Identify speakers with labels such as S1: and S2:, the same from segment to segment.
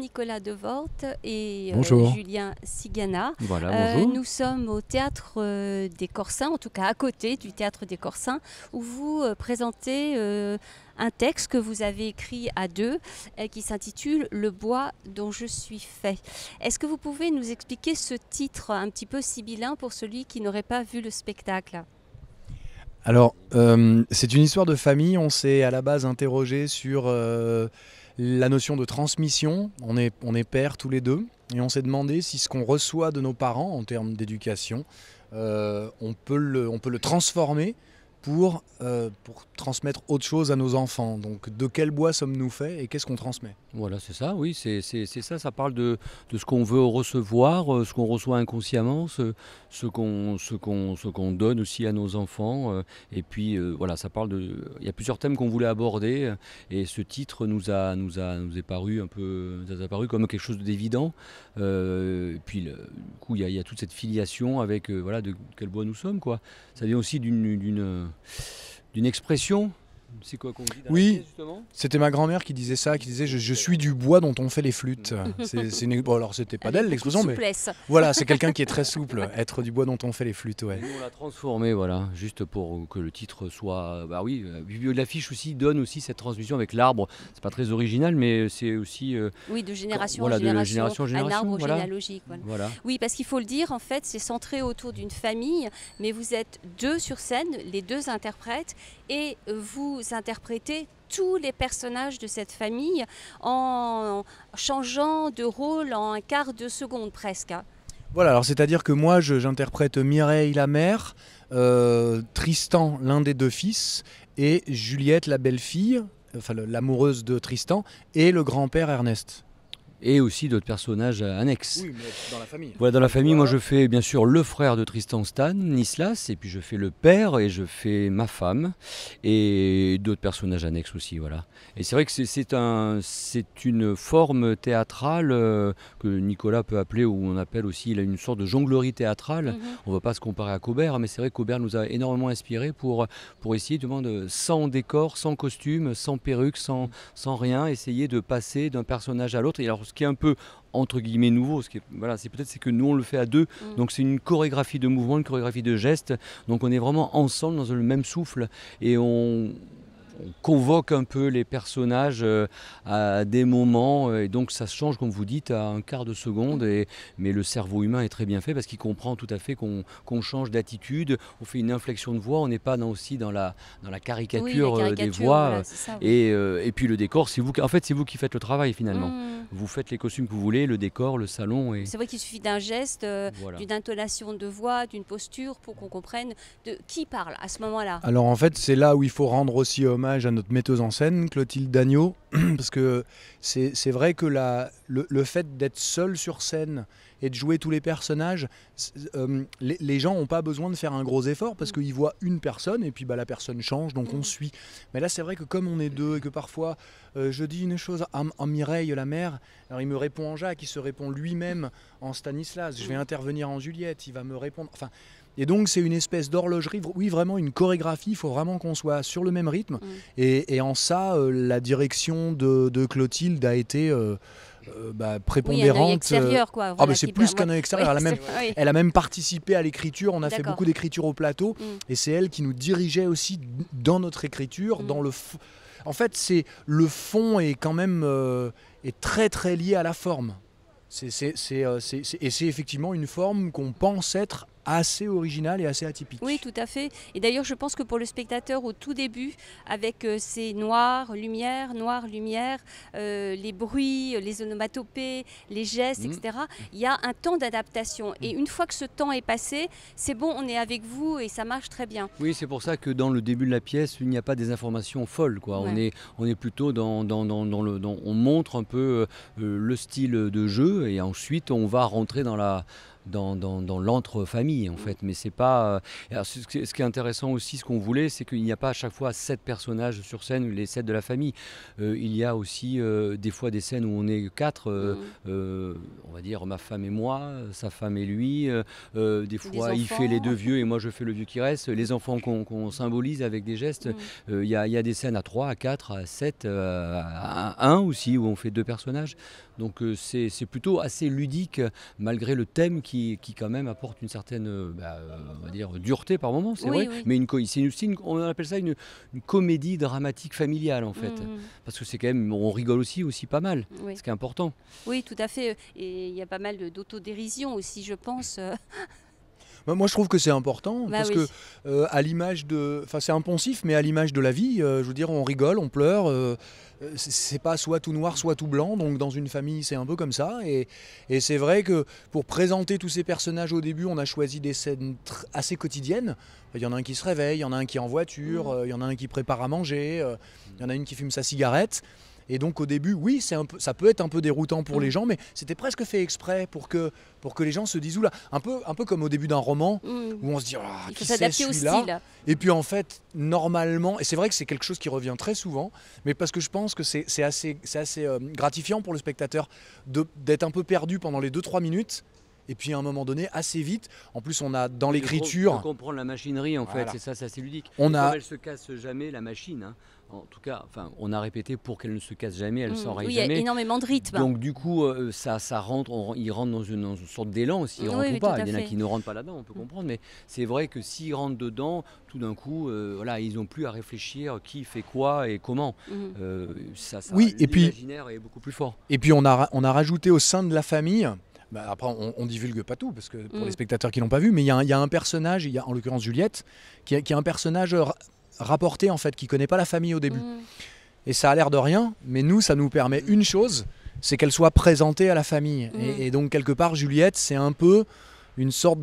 S1: Nicolas Devort et
S2: Bonjour.
S1: Julien Sigana.
S3: Voilà, bonjour.
S1: Nous sommes au Théâtre des Corsins, en tout cas à côté du Théâtre des Corsins, où vous présentez un texte que vous avez écrit à deux qui s'intitule « Le bois dont je suis fait ». Est-ce que vous pouvez nous expliquer ce titre un petit peu sibyllin pour celui qui n'aurait pas vu le spectacle ?
S2: Alors, c'est une histoire de famille. On s'est à la base interrogé sur la notion de transmission. On est pères tous les deux et on s'est demandé si ce qu'on reçoit de nos parents en termes d'éducation, on peut le transformer pour transmettre autre chose à nos enfants. Donc de quel bois sommes-nous faits et qu'est-ce qu'on transmet ?
S3: Voilà, c'est ça, oui, c'est ça, ça parle de ce qu'on veut recevoir, ce qu'on reçoit inconsciemment, ce qu'on donne aussi à nos enfants. Et puis voilà, ça parle de. Il y a plusieurs thèmes qu'on voulait aborder et ce titre nous est paru nous a paru comme quelque chose d'évident. Et puis du coup, il y a toute cette filiation avec voilà, de quel bois nous sommes, quoi. Ça vient aussi d'une expression. C'est quoi qu'on dit dans la
S2: Oui,
S3: pièce, justement ?
S2: c'était ma grand-mère qui disait ça, qui disait je suis du bois dont on fait les flûtes. Bon, alors c'était pas d'elle l'expression, mais voilà, c'est quelqu'un qui est très souple, être du bois dont on fait les flûtes, ouais.
S3: Nous, on l'a transformé, voilà, juste pour que le titre soit. Bah oui, l'affiche aussi donne aussi cette transmission avec l'arbre. C'est pas très original, mais c'est aussi.
S1: Oui, de génération
S3: voilà,
S1: en génération,
S3: de génération en génération,
S1: un arbre
S3: voilà.
S1: généalogique. Voilà.
S3: Voilà.
S1: Oui, parce qu'il faut le dire, en fait, c'est centré autour d'une famille, mais vous êtes deux sur scène, les deux interprètes, et vous interprétez tous les personnages de cette famille en changeant de rôle en un quart de seconde presque.
S2: Voilà, alors c'est-à-dire que moi j'interprète Mireille la mère, Tristan l'un des deux fils et Juliette la belle-fille, enfin l'amoureuse de Tristan, et le grand-père Ernest.
S3: Et aussi d'autres personnages annexes.
S2: Oui, mais dans la famille.
S3: Voilà, dans la famille, moi je fais bien sûr le frère de Tristan Stan, Nislas, et puis je fais le père et je fais ma femme et d'autres personnages annexes aussi, voilà. Et c'est vrai que c'est une forme théâtrale que Nicolas peut appeler, ou on appelle aussi, il a une sorte de jonglerie théâtrale. On ne va pas se comparer à Cobert, mais c'est vrai que Cobert nous a énormément inspiré pour essayer de sans décor, sans costume, sans perruque, sans rien, essayer de passer d'un personnage à l'autre. Et alors, ce qui est un peu entre guillemets nouveau, c'est peut-être que nous on le fait à deux, donc c'est une chorégraphie de mouvements, une chorégraphie de gestes, donc on est vraiment ensemble dans le même souffle et on convoque un peu les personnages à des moments et donc ça change, comme vous dites, à un quart de seconde, mais le cerveau humain est très bien fait parce qu'il comprend tout à fait qu'on change d'attitude, on fait une inflexion de voix, on n'est pas aussi dans la caricature, des voix,
S1: voilà, ça, oui.
S3: et puis le décor, c'est vous qui faites le travail finalement. Vous faites les costumes que vous voulez, le décor, le salon.
S1: C'est vrai qu'il suffit d'un geste,
S3: voilà.
S1: d'une intonation de voix, d'une posture pour qu'on comprenne de qui parle à ce moment-là.
S2: Alors en fait c'est là où il faut rendre aussi hommage à notre metteuse en scène, Clotilde Dagneau, parce que c'est vrai que le fait d'être seul sur scène et de jouer tous les personnages, les gens n'ont pas besoin de faire un gros effort parce qu'ils voient une personne et puis la personne change, donc on suit. Mais là c'est vrai que comme on est deux et que parfois je dis une chose à Mireille la mère, alors il me répond en Jacques, il se répond lui-même en Stanislas, je vais intervenir en Juliette, il va me répondre... Enfin, et donc c'est une espèce d'horlogerie, oui vraiment une chorégraphie, il faut vraiment qu'on soit sur le même rythme. Et en ça, la direction de Clotilde a été prépondérante.
S1: Oui, un œil extérieur, quoi. Voilà,
S2: mais c'est plus qu'un œil extérieur,
S1: oui,
S2: elle a même participé à l'écriture, on a fait
S1: D'accord.
S2: beaucoup d'écriture au plateau, et c'est elle qui nous dirigeait aussi dans notre écriture, dans le... En fait, le fond est quand même est très très lié à la forme. Et c'est effectivement une forme qu'on pense être assez originale et assez atypique.
S1: Oui, tout à fait. Et d'ailleurs, je pense que pour le spectateur, au tout début, avec ces noir, lumière, les bruits, les onomatopées, les gestes, etc., il y a un temps d'adaptation. Et une fois que ce temps est passé, c'est bon, on est avec vous et ça marche très bien.
S3: Oui, c'est pour ça que dans le début de la pièce, il n'y a pas des informations folles, quoi. Ouais. On est plutôt on montre un peu le style de jeu et ensuite on va rentrer dans dans l'entre-famille en fait. Mais c'est pas. Alors, ce qui est intéressant aussi, ce qu'on voulait, c'est qu'il n'y a pas à chaque fois 7 personnages sur scène, les 7 de la famille. Il y a aussi des fois des scènes où on est 4, on va dire ma femme et moi, sa femme et lui. Des fois, il fait les 2 vieux et moi je fais le vieux qui reste. Les enfants qu'on symbolise avec des gestes. Il y a des scènes à 3, à 4, à 7, à 1 aussi, où on fait 2 personnages. Donc c'est plutôt assez ludique, malgré le thème qui quand même apporte une certaine on va dire, dureté par moment, c'est vrai.
S1: Oui.
S3: Mais on appelle ça une comédie dramatique familiale en fait. Parce que c'est quand même, on rigole aussi pas mal, ce qui est important.
S1: Oui, tout à fait. Et il y a pas mal d'autodérision aussi, je pense.
S2: Moi, je trouve que c'est important parce que, à l'image de, enfin, c'est impensif, mais à l'image de la vie, je veux dire, on rigole, on pleure. C'est pas soit tout noir, soit tout blanc. Donc, dans une famille, c'est un peu comme ça. Et c'est vrai que pour présenter tous ces personnages au début, on a choisi des scènes assez quotidiennes. Il y en a un qui se réveille, il y en a un qui est en voiture, il y en a un qui prépare à manger, il y en a une qui fume sa cigarette. Et donc au début, oui, ça peut être un peu déroutant pour les gens, mais c'était presque fait exprès pour que les gens se disent, oula, un peu comme au début d'un roman, où on se dit, oh, qui c'est celui-là ? Et puis en fait, normalement, et c'est vrai que c'est quelque chose qui revient très souvent, mais parce que je pense que c'est assez gratifiant pour le spectateur d'être un peu perdu pendant les 2-3 minutes. Et puis à un moment donné, assez vite, en plus on a dans l'écriture...
S3: On comprend la machinerie en fait, c'est assez ludique. Comme elle se casse jamais, la machine, hein. En tout cas, on a répété pour qu'elle ne se casse jamais, elle ne s'enraye jamais.
S1: Il y a énormément de rythme.
S3: Donc du coup, ça rentre, il rentre dans une sorte d'élan, s'il rentre ou pas. Il y en a qui ne rentrent pas là-dedans, on peut comprendre, mais c'est vrai que s'ils rentrent dedans, tout d'un coup, ils n'ont plus à réfléchir qui fait quoi et comment. L'imaginaire est beaucoup plus fort.
S2: Et puis on a rajouté au sein de la famille... après, on divulgue pas tout, parce que pour les spectateurs qui l'ont pas vu, mais il y a un personnage, il y a en l'occurrence Juliette, qui est un personnage rapporté en fait, qui connaît pas la famille au début. Et ça a l'air de rien, mais nous, ça nous permet une chose, c'est qu'elle soit présentée à la famille. Et donc quelque part, Juliette, c'est un peu une sorte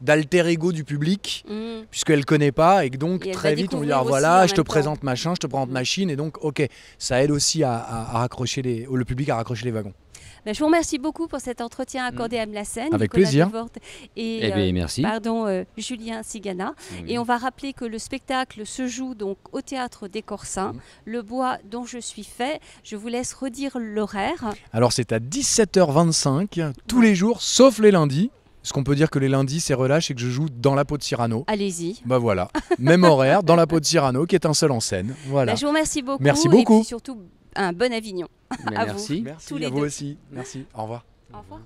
S2: d'alter ego du public, puisqu'elle connaît pas, et donc très vite on lui dit voilà, je te présente machin, je te présente machine, et donc ok, ça aide aussi à raccrocher le public à raccrocher les wagons.
S1: Je vous remercie beaucoup pour cet entretien accordé à Mlassen.
S2: Avec plaisir.
S3: Et merci.
S1: Julien Cigana. Et on va rappeler que le spectacle se joue donc au Théâtre des Corsins, Le bois dont je suis fait. Je vous laisse redire l'horaire. Alors
S2: c'est à 17h25 tous les jours, sauf les lundis. Ce qu'on peut dire que les lundis, c'est relâche et que je joue dans La Peau de Cyrano.
S1: Allez-y.
S2: Voilà, même horaire, dans La Peau de Cyrano, qui est un seul en scène. Voilà.
S1: Je vous remercie beaucoup.
S2: Merci beaucoup.
S1: Et puis surtout, un bon Avignon.
S3: Merci.
S2: Merci à vous aussi. Merci. Au revoir.
S1: Au revoir.